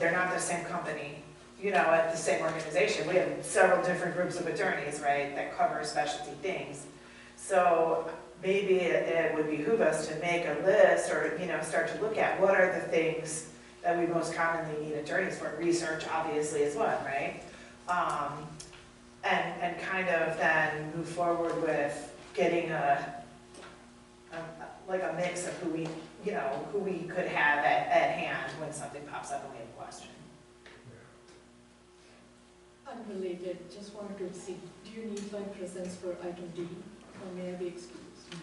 they're not the same company, you know, at the same organization. We have several different groups of attorneys, right, that cover specialty things. So maybe it would behoove us to make a list or, you know, start to look at what are the things that we most commonly need attorneys for. Research obviously is one, right? And kind of then move forward with getting like a mix of who we, you know, who we could have at hand when something pops up and we have a question. Unrelated, just wanted to see, do you need my presence for item D, or may I be excused?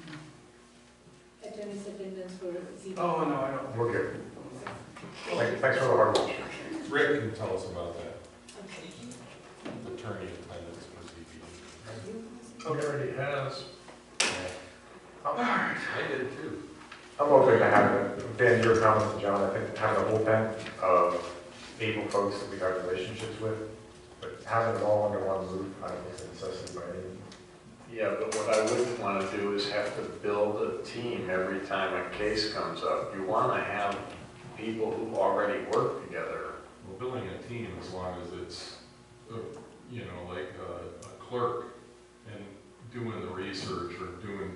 Attorney's attendance for Z. Oh, no, I don't. We're good. Thanks for the hard work. Rick can tell us about that. Okay. Attorney attendance for ZB. Oh, he already has. I did too. I'm open to having, Ben, your comments and John, I think having a whole pen of able folks that we have relationships with, but having it all under one roof, I don't think it's a necessity by any means. Yeah, but what I wouldn't want to do is have to build a team every time a case comes up. You want to have people who already work together. Well, building a team, as long as it's, you know, like a clerk and doing the research or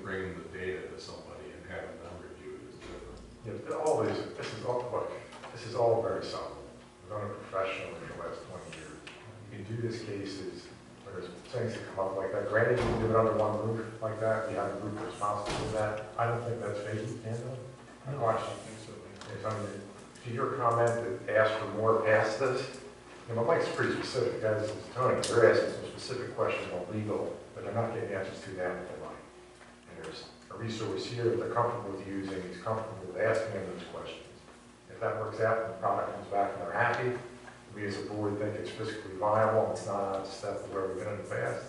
bringing the data to somebody and having them review it is different. Yeah, but all this is all, look, this is all very solid. We've done it professionally for the last 20 years. You can do these cases, there's things that come up like that. Granted, you can do it under one roof like that, you have a group responsible for that. I don't think that's phasing handle. I'm watching. If I mean, to your comment that asked for more past this, you know, Mike's pretty specific, as is Tony. They're asking some specific questions on legal, but they're not getting answers to that if they like. And there's a resource here that they're comfortable with using, he's comfortable with asking them those questions. If that works out and the product comes back and they're happy, we as a board think it's fiscally viable, it's not out of step with where we've been in the past,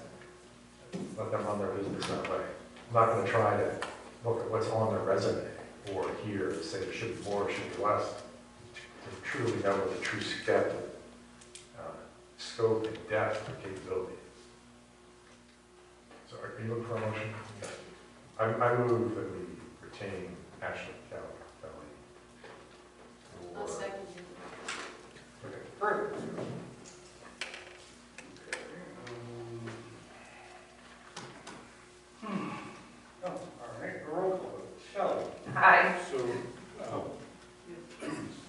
let them run their business that way. I'm not going to try to look at what's on their resume or here to say there should be more, should be less, to truly know what the true scope and depth of capability. So are you looking for a motion? I move that we retain Ashley Kelly. I'll second you. Okay, further. Oh, all right, a roll call. Shelley? Hi. So,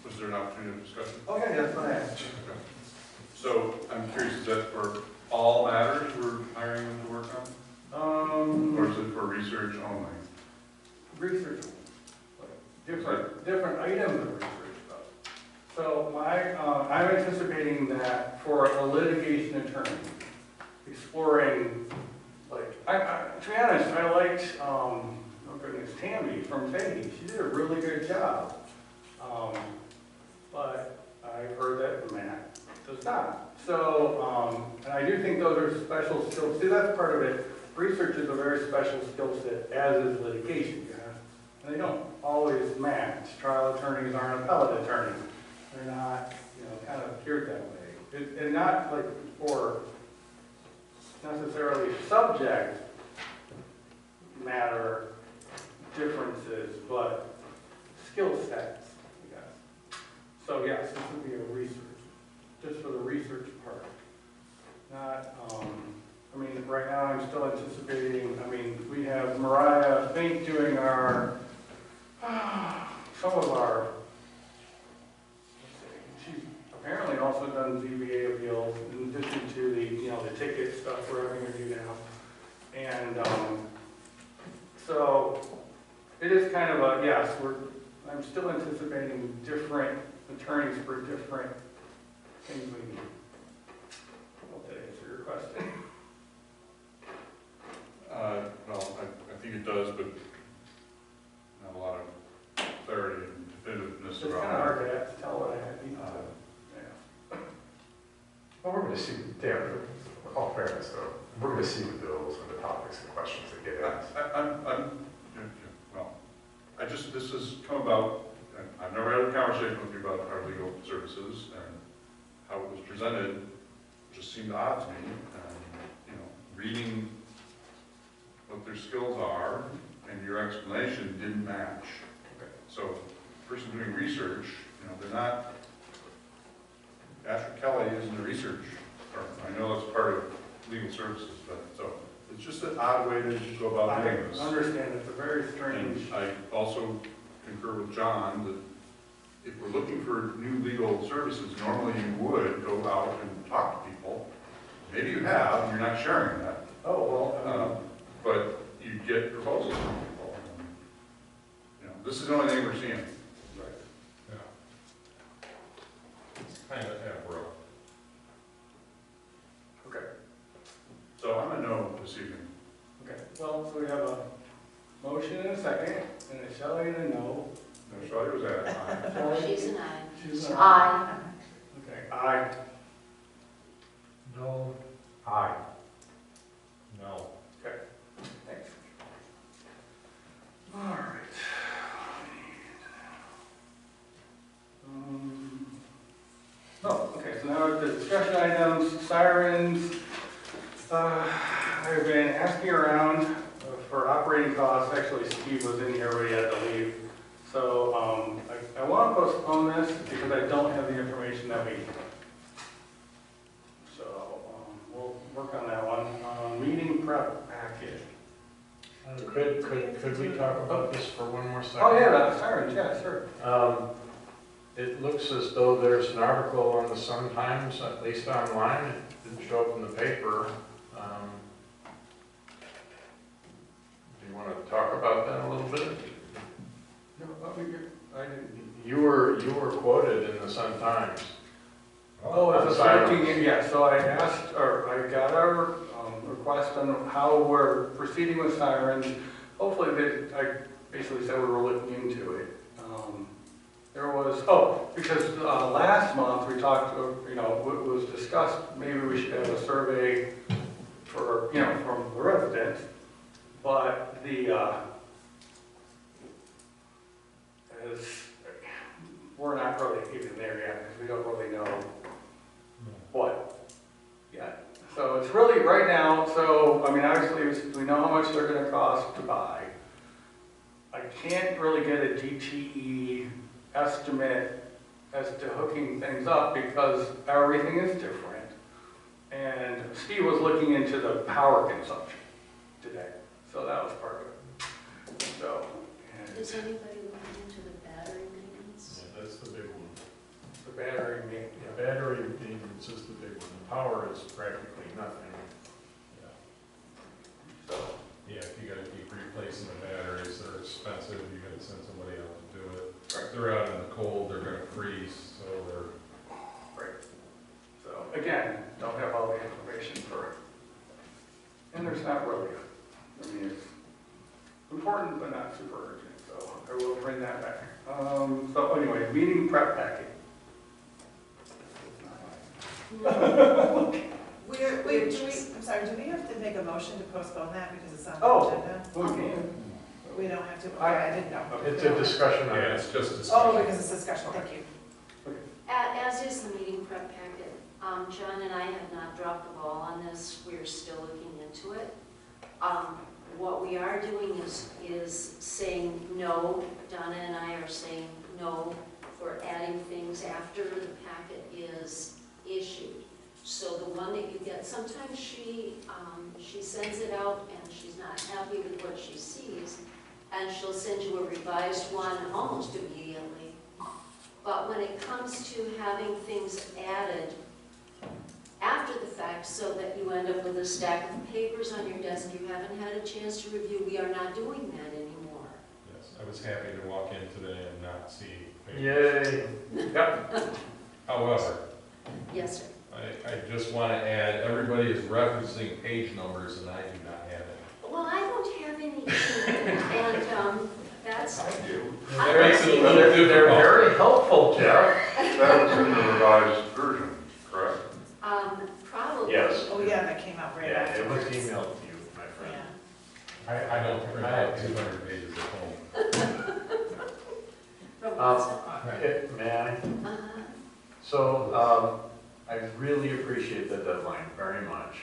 was there an opportunity of discussion? Okay, that's what I asked. So, I'm curious, is that for all matters we're hiring them to work on? Or is it for research only? Research, different items of research though. So I'm anticipating that for a litigation attorney, exploring, like, to be honest, I liked, oh goodness, Tammy from Fahey. She did a really good job. But I've heard that Matt does not. So, and I do think those are special skills. See, that's part of it. Research is a very special skill set, as is litigation. And they don't always match. Trial attorneys aren't appellate attorneys. They're not, you know, kind of geared that way. And not like for necessarily subject matter differences, but skill sets, I guess. So yes, this would be a research, just for the research part. Not, I mean, right now I'm still anticipating, I mean, we have Mariah Fink doing our, some of our, let's see, she's apparently also done ZBA appeals in addition to the, you know, the ticket stuff we're having her do now. And so it is kind of a, yes, I'm still anticipating different attorneys for different things we need. Hope that answers your question. Well, I think it does, but not a lot of clarity and definitiveness It's kind of around hard to tell what I had to Well, we're going to see, Dan, with all fairness though, we're going to see the bills and the topics and questions that get asked. Well, this has come about, I've never had a conversation with you about our legal services, and how it was presented just seemed odd to me, and, you know, reading what their skills are, and your explanation didn't match. Okay. So, the person doing research, you know, they're not Asher Kelly isn't a research firm. I know it's part of legal services, but so it's just an odd way to go about I doing this. understand, it's a very strange. And I also concur with John that if we're looking for new legal services, normally you would go out and talk to people. Maybe you have, and you're not sharing that, Oh, well, but you get proposals from people. You know, this is the only thing we're seeing. right. Yeah. It's kind of abrupt. Okay. So I'm a no this evening. Okay, well, so we have a motion and a second, and a Shelley and a no. No, Shelley was at. Shelley? She's an aye. She's an Aye. Okay, aye. No. Aye. No. Okay, thanks. All right. Oh, okay, so now the discussion items, sirens. I've been asking around for operating costs. Actually, Steve was in here, but he had to leave. So I want to postpone this because I don't have the information that we need. So we'll work on that one. Meeting prep package. Could we talk about this for one more second? Oh, yeah, the sirens, yeah, sure. It looks as though there's an article on the Sun-Times, at least online, it didn't show up in the paper. Do you want to talk about that a little bit? No, I didn't. You were quoted in the Sun-Times. Oh, On it's a sirens. looking, yeah, so I asked, or I got our request on how we're proceeding with sirens. Hopefully, I basically said we were looking into it. There was, because last month we talked, it was discussed, maybe we should have a survey for, from the residents. But we're not really even there yet, because we don't really know what yet. So it's really right now, obviously we know how much they're gonna cost to buy. I can't really get a DTE estimate as to hooking things up because everything is different. And Steve was looking into the power consumption today, so that was part of it. So, Is anybody looking into the battery maintenance? Yeah, that's the big one. the battery, The battery maintenance is the big one. The power is practically nothing. Yeah. so, Yeah, if you gotta keep replacing the batteries, they're expensive, you gotta send somebody out to do it. Right. They're out in the cold, they're gonna freeze, so they're, so again, don't have all the information for it. And there's not really, it's important, but not super urgent, so I will bring that back. So anyway, meeting prep packet. I'm sorry, do we have to make a motion to postpone that because it's on the Oh. agenda? We can. We don't have to, okay, I didn't know. It's a discussion yeah, item. it's just a Oh, discussion. because it's discussion, thank you. As is the meeting prep packet. John and I have not dropped the ball on this. We're still looking into it. What we are doing is saying no. Donna and I are saying no for adding things after the packet is issued. So the one that you get, sometimes she sends it out and she's not happy with what she sees, and she'll send you a revised one almost immediately. But when it comes to having things added after the fact so that you end up with a stack of papers on your desk you haven't had a chance to review, we are not doing that anymore. Yes, I was happy to walk in today and not see papers. Yay. Yep. However, Yes, sir. I just want to add, everybody is referencing page numbers and I do not have it. Well, I don't have any, and that's, I do. That makes it a little They're difficult. very helpful, Jeff. That was in the revised version, correct? probably. Yes. Oh, yeah, that came out right Yeah, it was afterwards. emailed to you, my friend. Yeah. I don't print out 200 pages at home. From May I? Uh-huh. So, I really appreciate the deadline very much,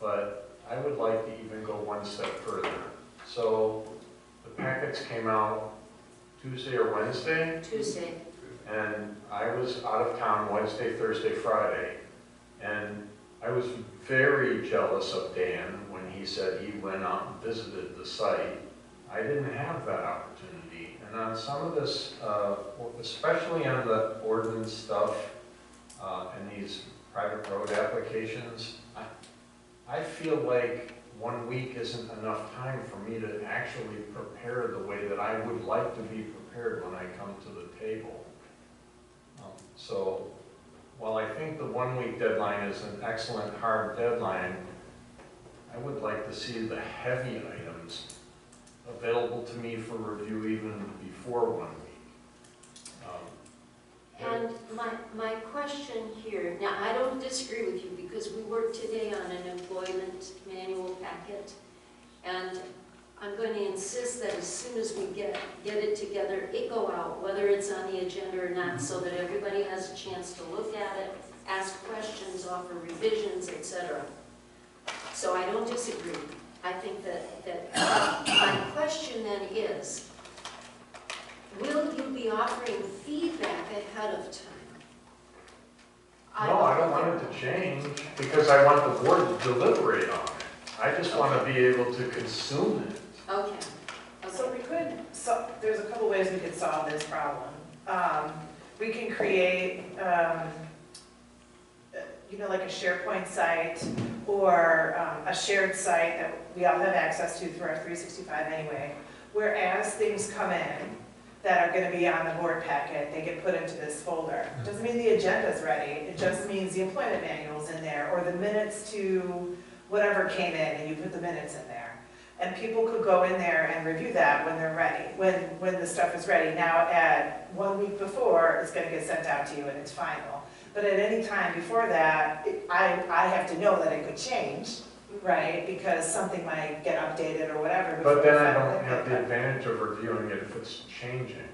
but I would like to even go one step further. So, the packets came out Tuesday or Wednesday? Tuesday. and I was out of town Wednesday, Thursday, Friday, and I was very jealous of Dan when he said he went out and visited the site. I didn't have that opportunity, and on some of this, especially on the ordinance stuff, and these private road applications, I feel like 1 week isn't enough time for me to actually prepare the way that I would like to be prepared when I come to the table. So while I think the 1 week deadline is an excellent hard deadline, I would like to see the heavy items available to me for review even before 1 week. And my question here, now I don't disagree with you because we worked today on an employment manual packet, and I'm going to insist that as soon as we get it together, it go out, whether it's on the agenda or not, so that everybody has a chance to look at it, ask questions, offer revisions, etc. So I don't disagree. I think that my question then is, will you be offering feedback ahead of time? No, I don't want it to change because I want the board to deliberate on it. I just want to be able to consume it. Okay. So we could, there's a couple ways we could solve this problem. We can create, like a SharePoint site or a shared site that we all have access to through our 365 anyway, where as things come in that are going to be on the board packet, they get put into this folder. Doesn't mean the agenda's ready, it just means the employment manual's in there, or the minutes to whatever came in, and you put the minutes in there. And people could go in there and review that when they're ready, when the stuff is ready. Now, at 1 week before, it's going to get sent out to you and it's final. But at any time before that, I have to know that it could change, right? Because something might get updated or whatever. But then I don't have the advantage of reviewing it if it's changing.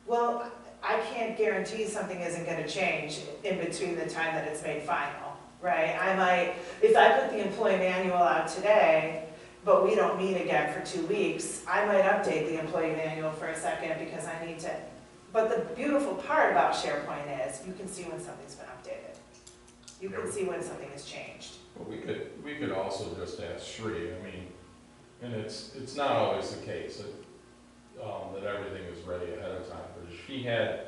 Well, I can't guarantee something isn't going to change in between the time that it's made final, right? I might, if I put the employee manual out today, but we don't meet again for 2 weeks, I might update the employee manual for a second because I need to. But the beautiful part about SharePoint is you can see when something's been updated. You can see when something has changed. But we could also just ask Sri, I mean, and it's not always the case that everything is ready ahead of time, but if she had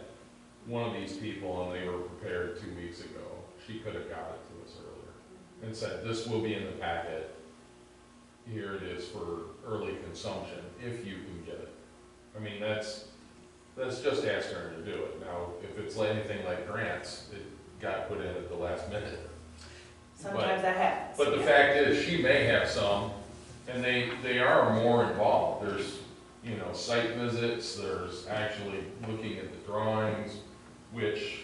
one of these people and they were prepared 2 weeks ago, she could have got it to us earlier and said, this will be in the packet, here it is for early consumption, if you can get it. I mean, that's just asking her to do it. Now, if it's anything like grants, it got put in at the last minute. Sometimes that happens. But the fact is, she may have some, and they are more involved. There's, site visits, there's actually looking at the drawings, which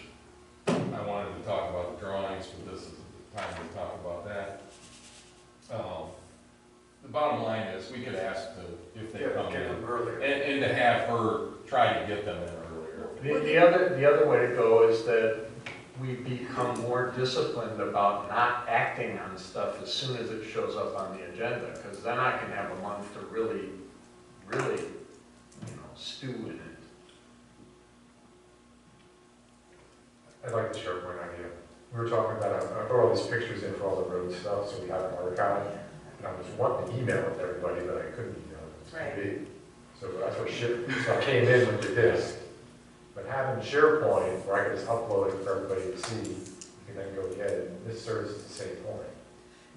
I wanted to talk about the drawings, but this is the time to talk about that. The bottom line is, we could ask if they come Get in, them earlier. and to have her try to get them in earlier. The other way to go is that we become more disciplined about not acting on stuff as soon as it shows up on the agenda, because then I can have a month to really, stew in it. I like the SharePoint idea. We were talking about, I put all these pictures in for all the road stuff, so we have an archive. And I was wanting to email it to everybody, but I couldn't email it. It's too big. So that's what so I came in with the disk. But having SharePoint, where I can just upload it for everybody to see, you can then go get it, and this serves the same point.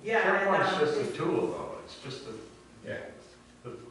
Yeah, SharePoint's just a tool, though. It's just Yeah.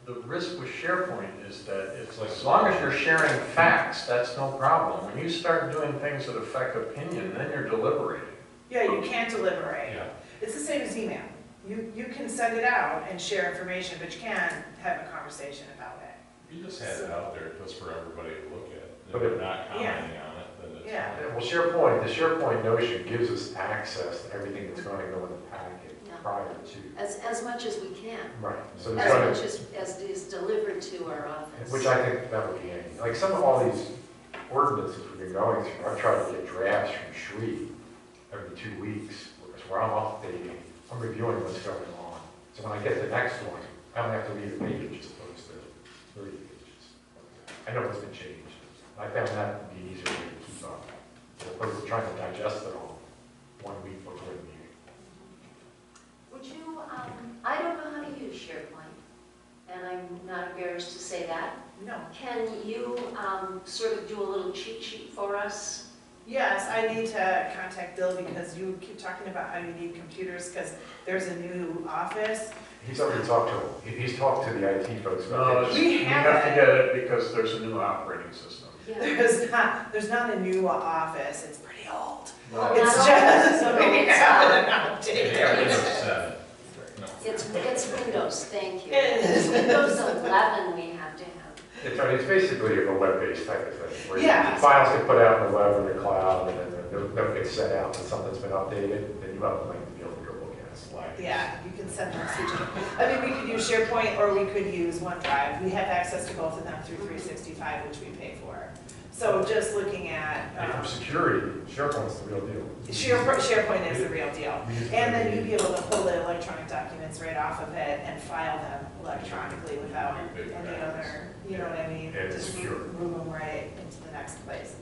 the risk with SharePoint is that it's like, as long as you're sharing facts, that's no problem. When you start doing things that affect opinion, then you're deliberating. Yeah, you can't deliberate. Yeah. It's the same as email. You can send it out and share information, but you can't have a conversation about it. You just had it out there just for everybody to look at. If But they're not commenting on it, then it's Yeah. fine. Well, the SharePoint notion gives us access to everything that's going to go in the packet Yeah. prior to. As much as we can, Right. So as it's going much to, as is delivered to our office. which I think that would be handy. Like some of all these ordinances we've been going through, I try to get drafts from Sri every 2 weeks, where I'm updating, I'm reviewing what's going on. So when I get the next one, I don't have to read a page as opposed to 30 pages. I know what's been changed. I found that to be easier to keep up, as opposed to trying to digest it all 1 week before the meeting. Would you, I don't know how to use SharePoint, and I'm not embarrassed to say that. No. Can you sort of do a little cheat sheet for us? Yes, I need to contact Bill because you keep talking about how you need computers because there's a new office. He's already talked to, he's talked to the IT folks No, about it's- it. We you have have to it. get it because there's a new operating system. Yeah. There's not a new office, it's pretty old. Well, It's not just, only- we it's, have it Yeah, Windows outdated. 7. No. It's Windows, thank you. It is. Windows 11 we have to have. It's basically a web-based type of thing, where Yeah. files get put out in the web or the cloud, and then they'll get sent out, and something's been updated, then you have a link to be able to go look at it, slide. Yeah, you can send them to each other. I mean, we could use SharePoint or we could use OneDrive. We have access to both of them through 365, which we pay for. So just looking at, And for security, SharePoint's the real deal. SharePoint is the real deal. We use it And then every you'd be able to pull the electronic documents right off of it and file them electronically without any other, you know what I mean? And it's Just secure. move them right into the next place.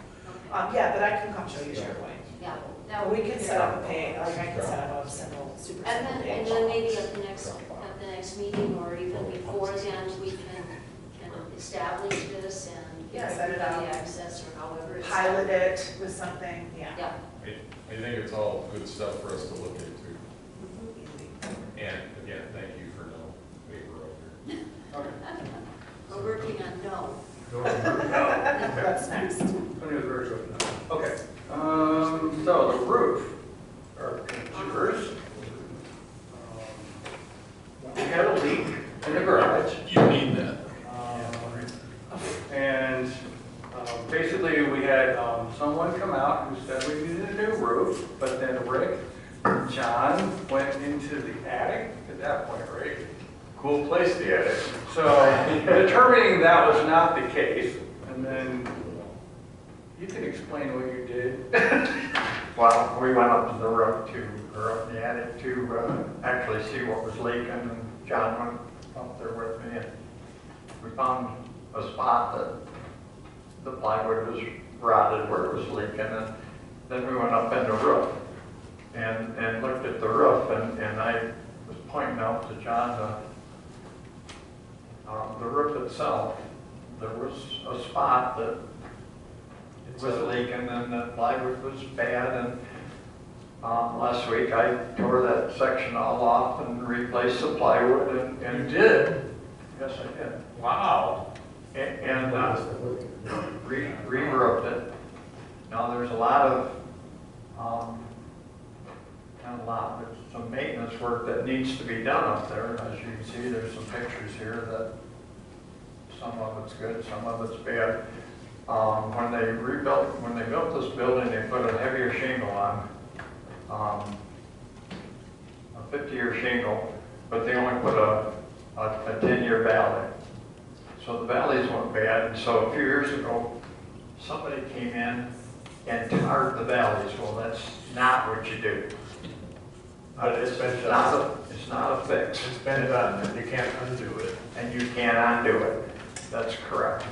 Okay. Yeah, but I can come show you SharePoint. Yeah, that would We be can great. set up a page, like I can set up a super And simple then, and page. then maybe at the next meeting or even before then, we can establish this and give Yeah, set it everybody up. access or however it's. Pilot it with something, yeah. Yeah. I think it's all good stuff for us to look into. Easy. And again, thank you for no waiver over here. We're working on no. What's next? Tony was very good. Okay, so the roof, or yours. We had a leak in the garage. You need that. And basically, we had someone come out who said we needed a new roof, but then Rick and John went into the attic at that point, right? Cool place, the attic. So determining that was not the case, and then you can explain what you did. Well, we went up to the roof or up the attic to actually see what was leaking, and John went up there with me, and we found a spot that the plywood was rotted where it was leaking, and then we went up in the roof and looked at the roof, and I was pointing out to John the roof itself. There was a spot that was leaking and the plywood was bad, and last week I tore that section all off and replaced the plywood and You did? yes, I did. Wow. And re-roofed it. Now there's a lot of, not a lot, but some maintenance work that needs to be done up there. As you can see, there's some pictures here that some of it's good, some of it's bad. When they built this building, they put a heavier shingle on, a 50-year shingle, but they only put a 10-year valley. So the valleys went bad, and so a few years ago, somebody came in and tarred the valleys. Well, that's not what you do. But it's been done. It's not a fix. It's been done, and you can't undo it. And you can't undo it. That's correct.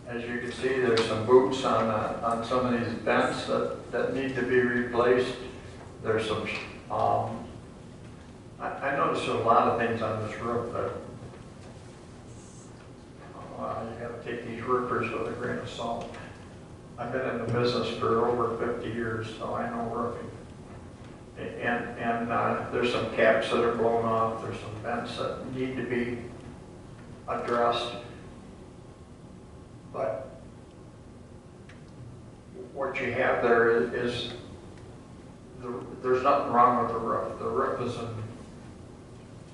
As you can see, there's some boots on some of these vents that need to be replaced. There's some, I noticed there's a lot of things on this roof that, you gotta take these roofers with a grain of salt. I've been in the business for over 50 years, so I know roofing. And there's some caps that are blown off, there's some vents that need to be addressed. But what you have there is there's nothing wrong with the roof. The roof is in,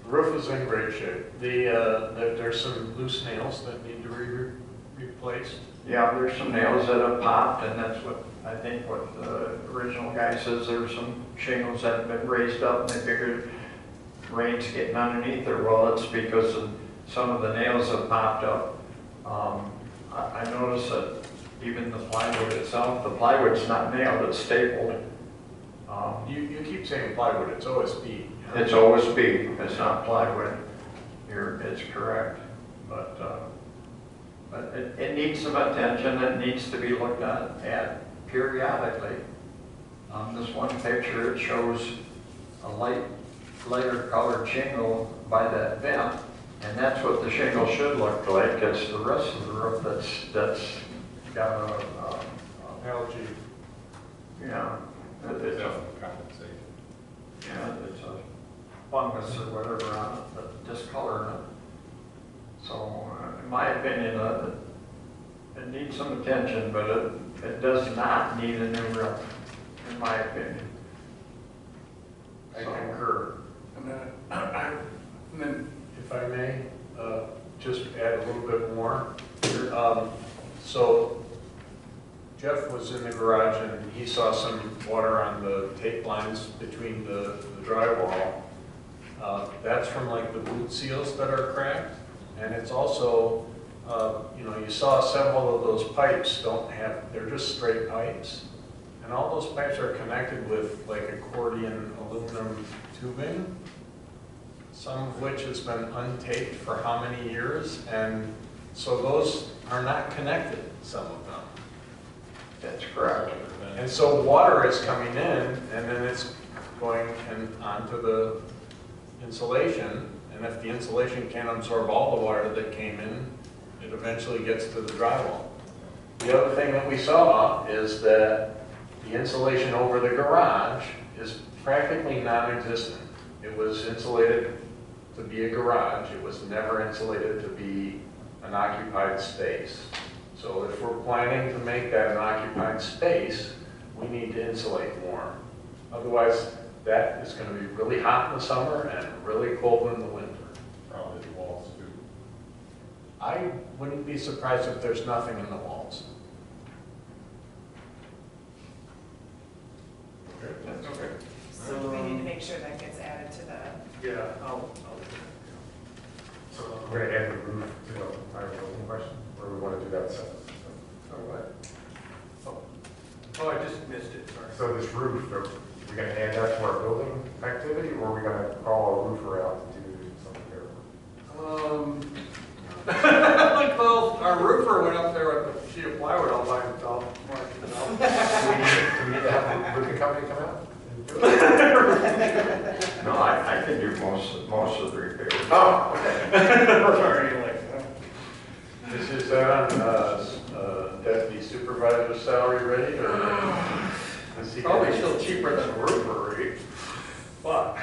The roof is in great shape. There's some loose nails that need to be replaced. yeah, there's some nails that have popped, and that's what, I think what the original guy says, there's some shingles that have been raised up, and they figured rain's getting underneath there. Well, it's because some of the nails have popped up. I noticed that even the plywood itself, the plywood's not nailed, it's stapled. You keep saying plywood, it's OSB. It's OSB, it's not plywood. It's correct, but But it needs some attention, it needs to be looked at periodically. On this one picture, it shows a lighter colored shingle by that vent, and that's what the shingle should look like. It's the rest of the roof that's got a Algae. yeah, it's a, Compensation. yeah, it's a fungus or whatever on it, but discoloring it. So, in my opinion, it needs some attention, but it does not need a new roof, in my opinion. I So- concur. And then, If I may, just add a little bit more. So Jeff was in the garage and he saw some water on the tape lines between the drywall. That's from like the boot seals that are cracked. And it's also, you saw several of those pipes they're just straight pipes. And all those pipes are connected with like accordion aluminum tubing, some of which has been untaped for how many years, and so those are not connected, some of them. That's correct. And so water is coming in, and then it's going onto the insulation, and if the insulation can't absorb all the water that came in, it eventually gets to the drywall. The other thing that we saw is that the insulation over the garage is practically non-existent. It was insulated to be a garage. It was never insulated to be an occupied space. So if we're planning to make that an occupied space, we need to insulate more. Otherwise, that is going to be really hot in the summer and really cold in the winter. Probably the walls too. I wouldn't be surprised if there's nothing in the walls. okay. So do we need to make sure that gets added to the, Yeah, I'll So we're gonna add the roof to the higher building question, or we wanna do that separate? Or what? Oh, I just missed it, sorry. So this roof, are we gonna add that to our building activity, or are we gonna call a roofer out to do something there? Well, our roofer went up there with a sheet of plywood all by himself. Do we need to have the roofing company come out and do it? No, I can do most of the repairs. Oh, okay. Sorry, like, Is that on deputy supervisor's salary rate, or is he? probably still cheaper than a roofer, right? But,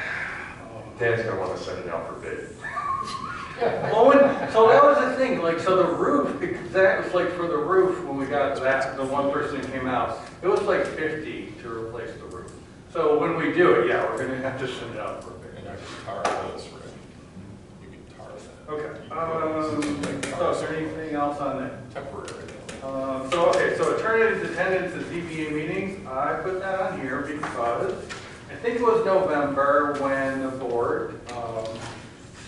Dan's gonna wanna send it out for bid. well, so that was the thing, like, so the roof, because that was like for the roof, when we got that, the one person came out, it was like 50 to replace the roof. So when we do it, yeah, we're gonna have to send it out for bid. And I can tar this, Rick. You can tar that. Okay, so is there anything else on that? Temporary. So alternative attendance at ZBA meetings, I put that on here because I think it was November when the board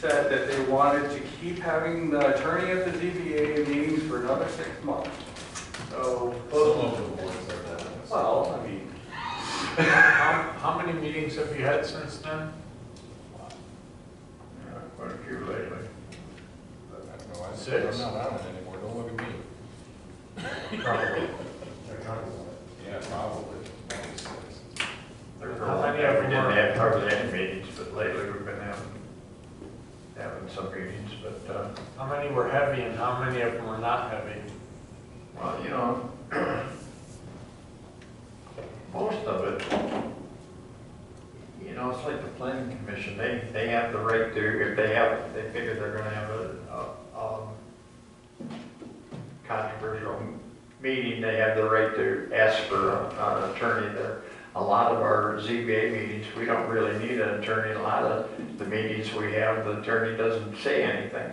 said that they wanted to keep having the attorney at the ZBA meetings for another 6 months. So, Some of the boards are that. well, I mean, How many meetings have you had since then? Yeah, quite a few lately. No, I'm Six. not on it anymore, don't look at me. Probably. Yeah, probably. How many of We them didn't were- have hardly any meetings, but lately we've been having some meetings, but, How many were heavy and how many of them were not heavy? well, most of it, it's like the planning commission, they have the right to, if they figure they're gonna have a controversial meeting, they have the right to ask for an attorney there. A lot of our ZBA meetings, we don't really need an attorney. A lot of the meetings we have, the attorney doesn't say anything.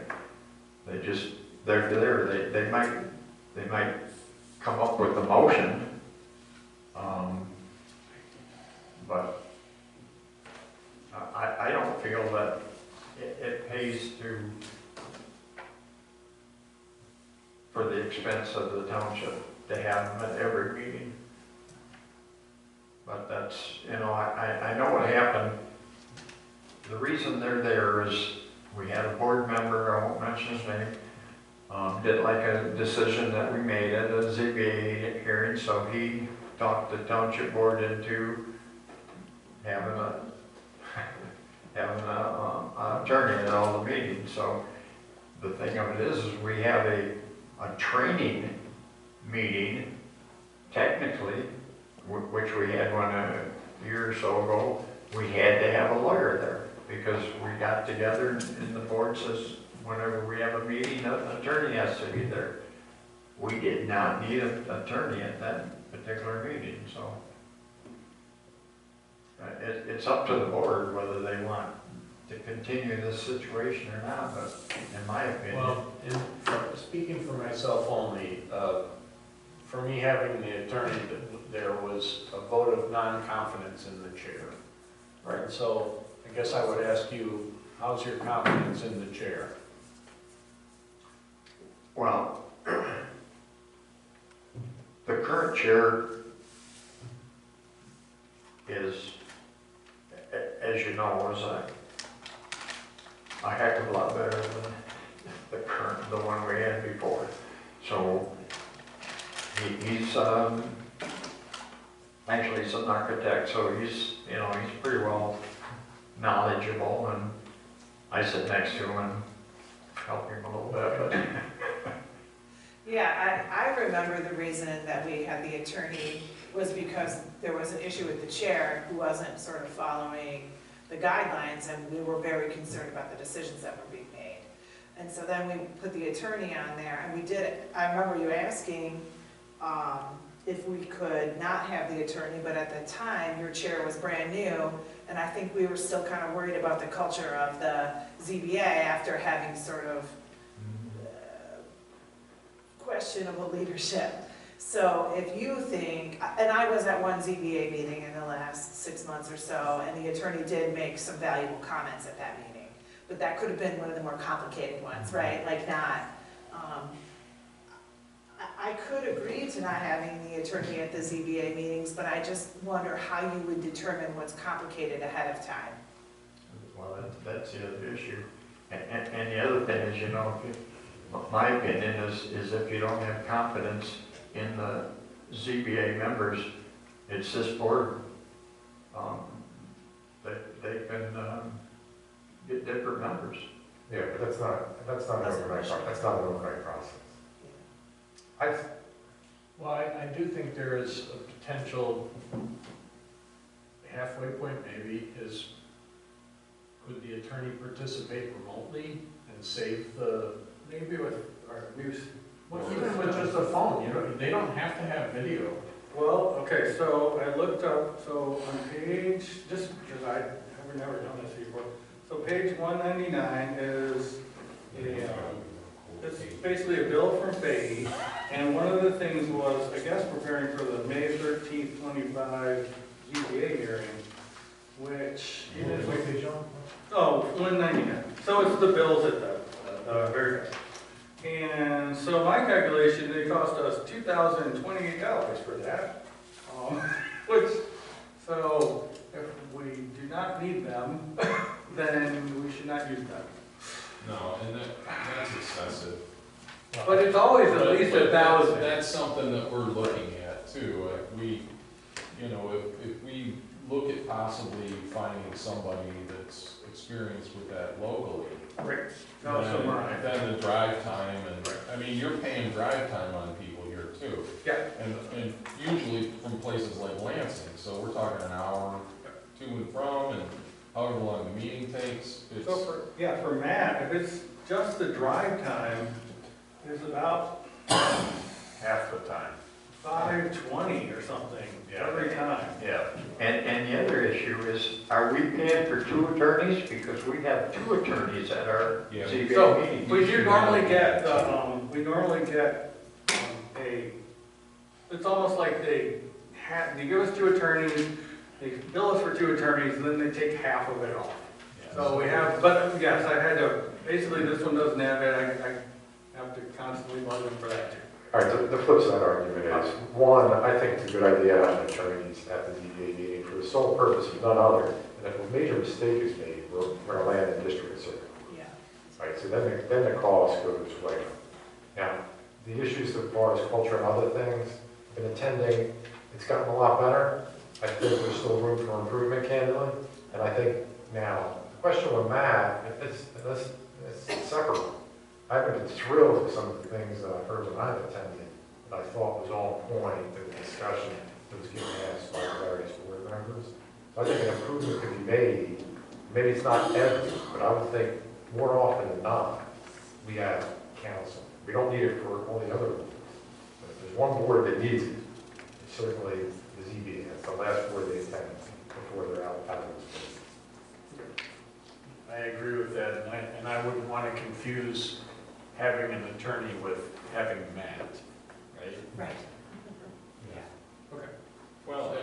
They're there, they might come up with a motion. But I don't feel that it pays for the expense of the township to have them at every meeting. But that's, I know what happened. The reason they're there is we had a board member, I won't mention his name, didn't like a decision that we made at a ZBA hearing, so he talked the township board into having a, having a attorney at all the meetings. So the thing of it is we have a training meeting, technically, which we had one a year or so ago. We had to have a lawyer there because we got together and the board says, whenever we have a meeting, an attorney has to be there. We did not need an attorney at that particular meeting, so. It's up to the board whether they want to continue this situation or not, but in my opinion. Well, speaking for myself only, for me having the attorney, there was a vote of non-confidence in the chair. Right, so I guess I would ask you, how's your confidence in the chair? Well, the current chair is, as you know, is a heck of a lot better than the one we had before. So he's actually he's an architect, so he's pretty well knowledgeable, and I sit next to him and help him a little bit. But Yeah, I remember the reason that we had the attorney was because there was an issue with the chair who wasn't sort of following the guidelines, and we were very concerned about the decisions that were being made. And so then we put the attorney on there, and we did it. I remember you asking if we could not have the attorney, but at the time, your chair was brand new, and I think we were still kind of worried about the culture of the ZBA after having sort of questionable leadership. So if you think, and I was at one ZBA meeting in the last 6 months or so, and the attorney did make some valuable comments at that meeting, but that could have been one of the more complicated ones, right? Like not, I could agree to not having the attorney at the ZBA meetings, but I just wonder how you would determine what's complicated ahead of time. well, that's the other issue. And the other thing is, my opinion is if you don't have confidence in the ZBA members, it's this board. They can get different members. Yeah, but that's not an overnight process. Well, I do think there is a potential halfway point maybe is, could the attorney participate remotely and save the, Maybe with our news. well, even with just a phone, they don't have to have video. Well, okay, so I looked up, so on page, just because I have never done this before, so page 199 is it's basically a bill from Fahey, and one of the things was, I guess, preparing for the May 13th, 25 ZBA hearing, which is, oh, 199. So it's the bills at the very best. And so my calculation, it cost us $2,028 for that, which, so if we do not need them, then we should not use them. No, and that's excessive. But it's always at least But 1,000. That's something that we're looking at too. If we look at possibly finding somebody that's experienced with that locally, Right. No, so am I. then the drive time you're paying drive time on people here too. Yeah. And usually from places like Lansing, so we're talking an hour to and from, and however long the meeting takes. So for Matt, if it's just the drive time, it's about half the time. $5.20 or something every time. Yeah. And the other issue is, are we paying for 2 attorneys? Because we have 2 attorneys at our Yeah. ZBA So meetings. we do normally get, it's almost like they give us 2 attorneys, they bill us for 2 attorneys, and then they take half of it off. So we have, but yes, I had to, basically this one doesn't have it, I have to constantly budget for that too. All right, the flip side argument is, one, I think it's a good idea to have attorneys at the ZBA meeting for the sole purpose of none other, and if a major mistake is made, we're going to land in district circuit. Yeah. Right, so then the cost goes like Now, the issues as far as culture and other things, been attending, it's gotten a lot better. I think there's still room for improvement, candidly. And I think now, the question with Matt, it's separate. I've been thrilled with some of the things that I've heard when I've attended that I thought was on point in the discussion that was getting asked by the various board members. So I think an improvement could be made. Maybe it's not every, but I would think more often than not, we have council. We don't need it for all the other boards. But if there's one board that needs it, it's certainly the ZBA. That's the last board they attend before they're out of this place. I agree with that, and I wouldn't want to confuse having an attorney with having Matt, right? Right. Okay. Well,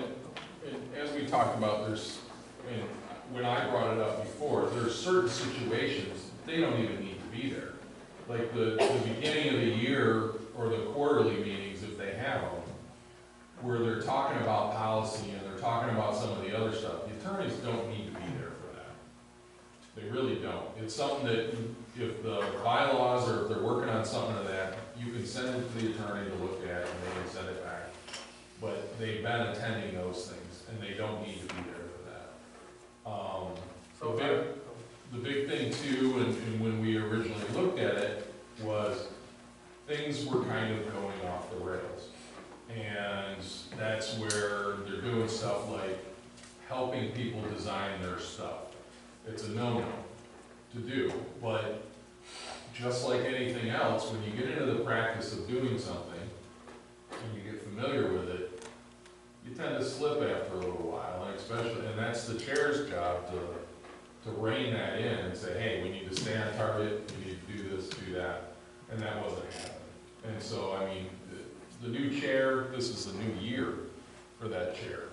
and as we talked about, there's, I mean, when I brought it up before, there's certain situations, they don't even need to be there. Like the beginning of the year or the quarterly meetings, if they have them, where they're talking about policy and they're talking about some of the other stuff, the attorneys don't need to be there for that. They really don't. It's something that if the bylaws or if they're working on something of that, you can send it to the attorney to look at and they can send it back. But they've been attending those things and they don't need to be there for that. The big thing too, and when we originally looked at it, was things were kind of going off the rails. And that's where they're doing stuff like helping people design their stuff. It's a no-no to do, but just like anything else, when you get into the practice of doing something and you get familiar with it, you tend to slip after a little while, and especially, and that's the chair's job to rein that in and say, hey, we need to stay on target, we need to do this, do that, and that wasn't happening. And so, I mean, the new chair, this is the new year for that chair.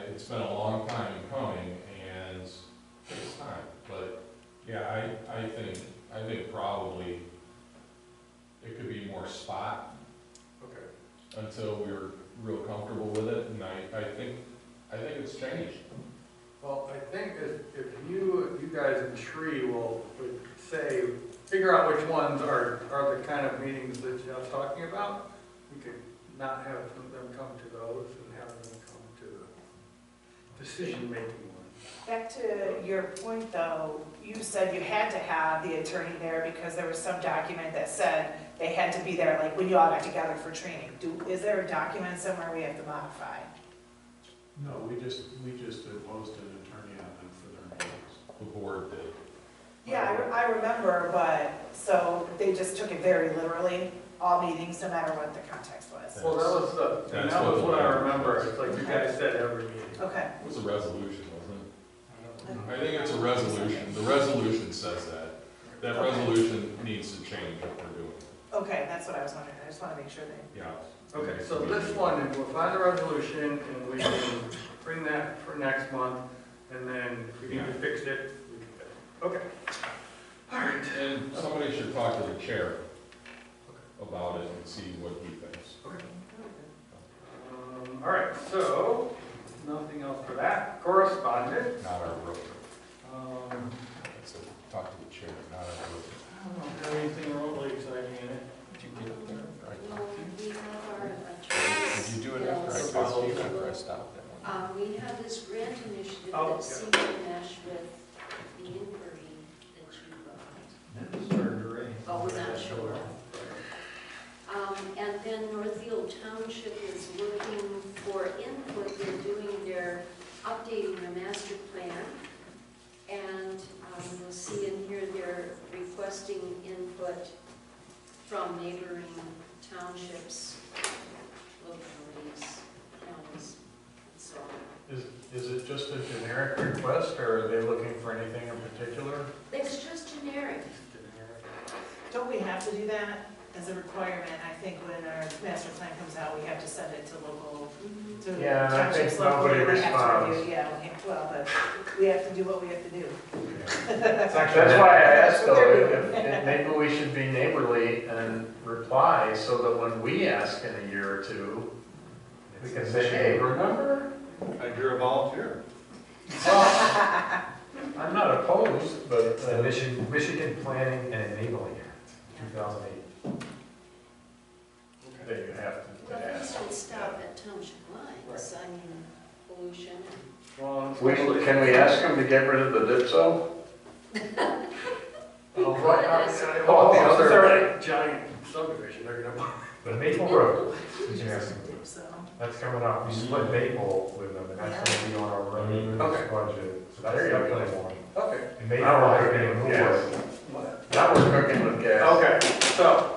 It's been a long time coming, and it takes time, but yeah, I think probably it could be more spot. Okay. Until we're real comfortable with it, and I think it's changed. Well, I think if you guys in Tree would say, figure out which ones are the kind of meetings that Jeff's talking about, we could not have them come to those and have them come to the decision-making ones. Back to your point though, you said you had to have the attorney there because there was some document that said they had to be there, like when you all got together for training. Is there a document somewhere we have to modify? No, we just imposed an attorney on them for their meetings. The board did. Yeah, I remember, but, so they just took it very literally, all meetings, no matter what the context was. Well, that was what I remember. It's like you guys said every meeting. Okay. It was a resolution, wasn't it? I think it's a resolution. The resolution says that. That resolution needs to change what we're doing. Okay, that's what I was wondering. I just want to make sure they. Yeah. Okay, so this one, we'll find the resolution and we can bring that for next month, and then if we need to fix it, we can fix it. Okay. All right. And somebody should talk to the chair about it and see what he thinks. Okay. All right, so, nothing else for that. Correspondence. Not our road. I Talk to the chair, not our road. don't have anything remotely exciting in it. Did you get up there? No, we have our attorneys. Did you do it after I called you after I stopped that one? We have this grant initiative Oh, that seems to mesh with the inquiry that you brought. It started to rain. Oh, we're not sure. And then Northfield Township is looking for input. They're updating their master plan. And you'll see in here they're requesting input from neighboring townships, localities, counties, and so on. Is it just a generic request, or are they looking for anything in particular? It's just generic. Don't we have to do that as a requirement? I think when our master plan comes out, we have to send it to local, to Yeah, and I think townships locally. nobody They have to responds. review. Yeah, well, but we have to do what we have to do. That's why I asked though, if maybe we should be neighborly and reply so that when we ask in a year or two, we can say, hey, remember? You're a volunteer. Well, I'm not opposed, but The Michigan Planning and Enabling Act, 2008. that you have to Well, ask. these would stop at township lines, I mean, pollution and. Well, Can we ask them to get rid of the dipso? Well, What right, is- well, the other giant subdivision, they're gonna buy. But Maple Road, you can ask them. So, That's coming up, we split Maple with them, and that's gonna be on our road Okay. budget, so that's There you go. definitely one. Okay. And Maple Now we're has cooking been with more. gas. Now we're cooking with gas. Okay, so,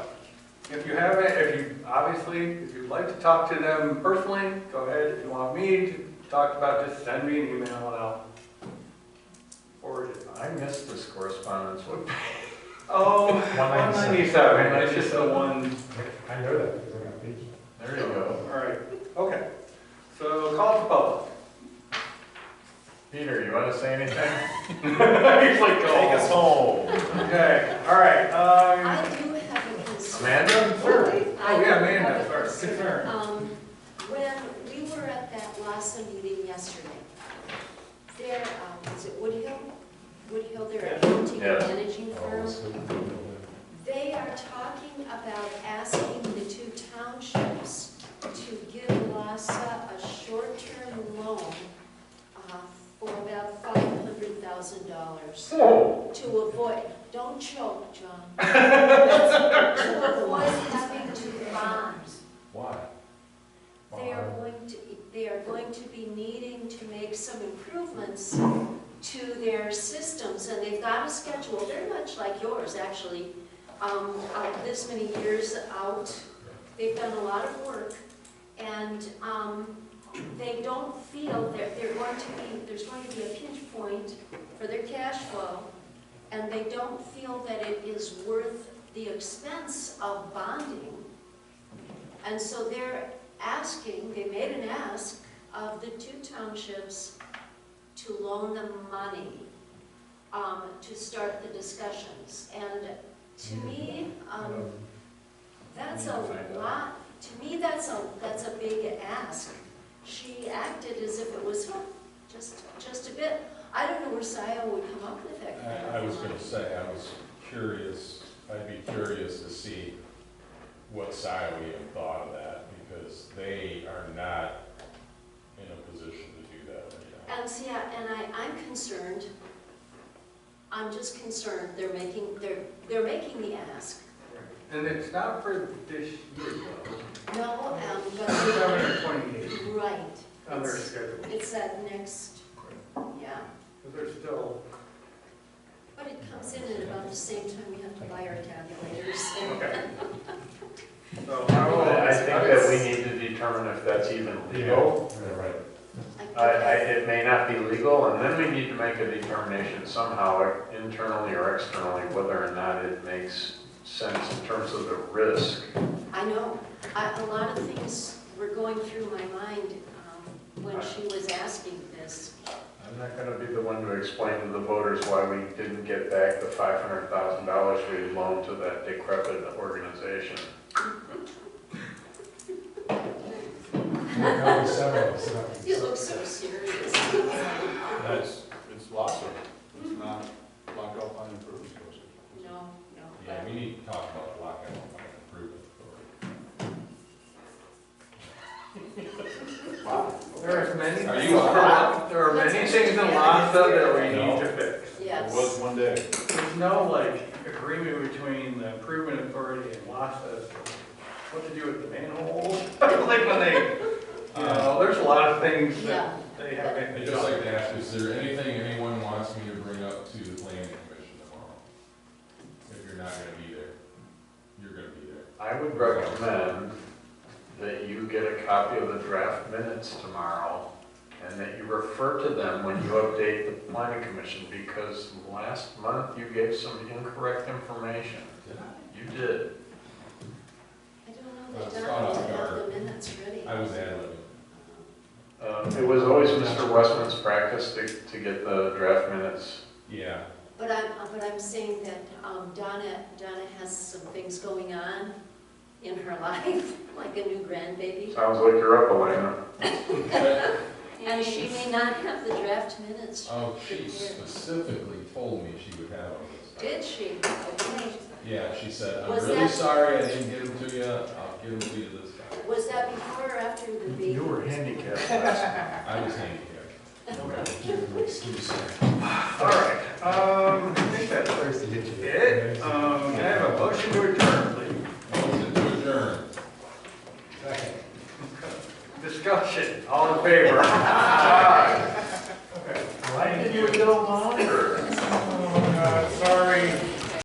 if you have, if you'd like to talk to them personally, go ahead. If you want me to talk about this, send me an email and I'll forward it. I missed this correspondence. What Oh, 197, that's just the one. I know that, because I got pages. There you go. All right, okay. So, call to public. Peter, you want to say anything? He's like, Take us home. Okay, all right. I do have a concern. Amanda? Sure. I Oh, yeah, do Amanda, have a sorry, concern. When we were at that LASA meeting yesterday, there, was it Woodhill? Woodhill, their accounting and Yes. managing firm. They are talking about asking the two townships to give LASA a short-term loan for about $500,000 Whoa. to avoid, don't choke, John. To avoid having to bond. Why? They are going to be needing to make some improvements to their systems, and they've got a schedule very much like yours, actually. This many years out, they've done a lot of work, and they don't feel that there's going to be a pinch point for their cash flow, and they don't feel that it is worth the expense of bonding. And so they're asking, they made an ask of the two townships to loan them money to start the discussions. And to me, that's a lot. To me, that's a big ask. She acted as if it was just a bit. I don't know where SIO would come up with that kind of I was money. gonna say, I was curious, I'd be curious to see what SIO even thought of that, because they are not in a position to do that right now. And see, I'm concerned. I'm just concerned. They're making the ask. And it's not for this year, though. No, but 2028 right. on their schedule. It's that next, yeah. Because they're still, But it comes in at about the same time we have to buy our calculators. okay. So, I think that we need to determine if that's even legal. Yeah, right. It may not be legal, and then we need to make a determination somehow, internally or externally, whether or not it makes sense in terms of the risk. I know. A lot of things were going through my mind when she was asking this. I'm not gonna be the one to explain to the voters why we didn't get back the $500,000 we loaned to that decrepit organization. You look so serious. It's lots of, it's not lockout on improvement. No. Yeah, we need to talk about lockout on improvement authority. there are many things in LASA that we need to fix. Yes. It was one day. There's no agreement between the improvement authority and LASA as to what to do with the manhole. Like when they, there's a lot of things that they have. I'd just like to ask, is there anything anyone wants me to bring up to the planning commission tomorrow? If you're not gonna be there, you're gonna be there. I would recommend that you get a copy of the draft minutes tomorrow, and that you refer to them when you update the planning commission, because last month you gave some incorrect information. Did I? You did. I don't know Well, that it's Don caught will off have guard. the minutes ready. I was ad-libbing. It was always Mr. Westman's practice to get the draft minutes. Yeah. But I'm saying that Donna has some things going on in her life, like a new grandbaby. Sounds like you're up, Elena. And she may not have the draft minutes. Oh, she prepared. specifically told me she would have all this. Did she? Okay. Yeah, she said, I'm Was really that- sorry I didn't get them to you. I'll Give him a seat to this guy. Was that before or after the baby? You were handicapped last I was handicapped. Give him an excuse. All right, I think that's it. Can I have a motion to adjourn, please? Motion to adjourn. Discussion, all in favor?